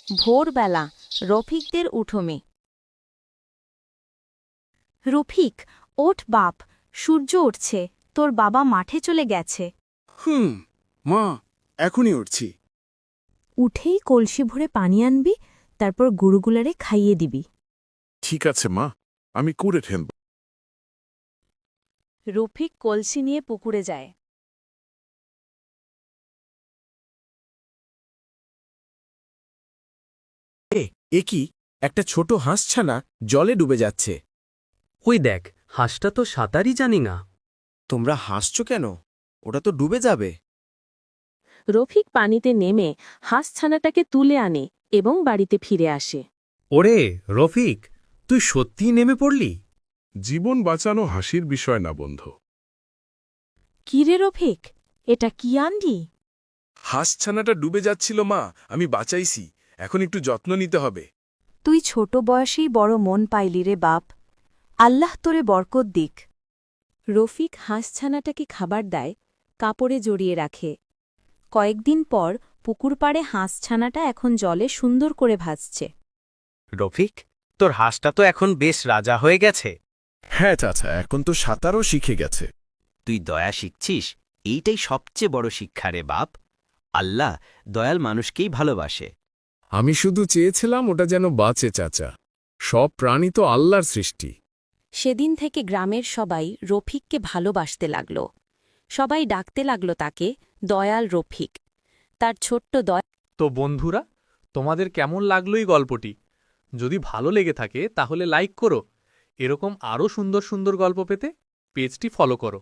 ভোরবেলা রফিকদের উঠোমে। রফিক, ওঠ বাপ, সূর্য উঠছে, তোর বাবা মাঠে চলে গেছে। মা, এখনই উঠছি। উঠেই কলসি ভরে পানি আনবি, তারপর গরুগুলারে খাইয়ে দিবি। ঠিক আছে মা, আমি করে ফেলব। রফিক কলসি নিয়ে পুকুরে যায়। এ কি, একটা ছোট হাঁসছানা জলে ডুবে যাচ্ছে। ওই দেখ, হাঁসটা তো সাঁতারই জানি না। তোমরা হাসছো কেন? ওটা তো ডুবে যাবে। রফিক পানিতে নেমে হাঁসছানাটাকে তুলে আনে এবং বাড়িতে ফিরে আসে। ওরে রফিক, তুই সত্যিই নেমে পড়লি? জীবন বাঁচানো হাসির বিষয় না বন্ধু। কিরে রফিক, এটা কি আনলি? হাঁসছানাটা ডুবে যাচ্ছিল মা, আমি বাঁচাইছি। এখন একটু যত্ন নিতে হবে। তুই ছোট বয়সেই বড় মন পাইলি রে বাপ। আল্লাহ তোরে বরকত দিক। রফিক হাঁসছানাটাকে খাবার দেয়, কাপড়ে জড়িয়ে রাখে। কয়েকদিন পর পুকুর পাড়ে হাঁসছানাটা এখন জলে সুন্দর করে ভাসছে। রফিক, তোর হাঁসটা তো এখন বেশ রাজা হয়ে গেছে। হ্যাঁ চাচা, এখন তো সাঁতারও শিখে গেছে। তুই দয়া শিখছিস, এইটাই সবচেয়ে বড় শিক্ষা রে বাপ। আল্লাহ দয়াল মানুষকেই ভালোবাসে। আমি শুধু চেয়েছিলাম ওটা যেন বাঁচে চাচা। সব প্রাণী তো আল্লাহর সৃষ্টি। সেদিন থেকে গ্রামের সবাই রফিককে ভালোবাসতে লাগল। সবাই ডাকতে লাগল তাকে দয়াল রফিক। তার ছোট্ট তো বন্ধুরা, তোমাদের কেমন লাগলো এই গল্পটি? যদি ভালো লেগে থাকে তাহলে লাইক করো। এরকম আরও সুন্দর সুন্দর গল্প পেতে পেজটি ফলো করো।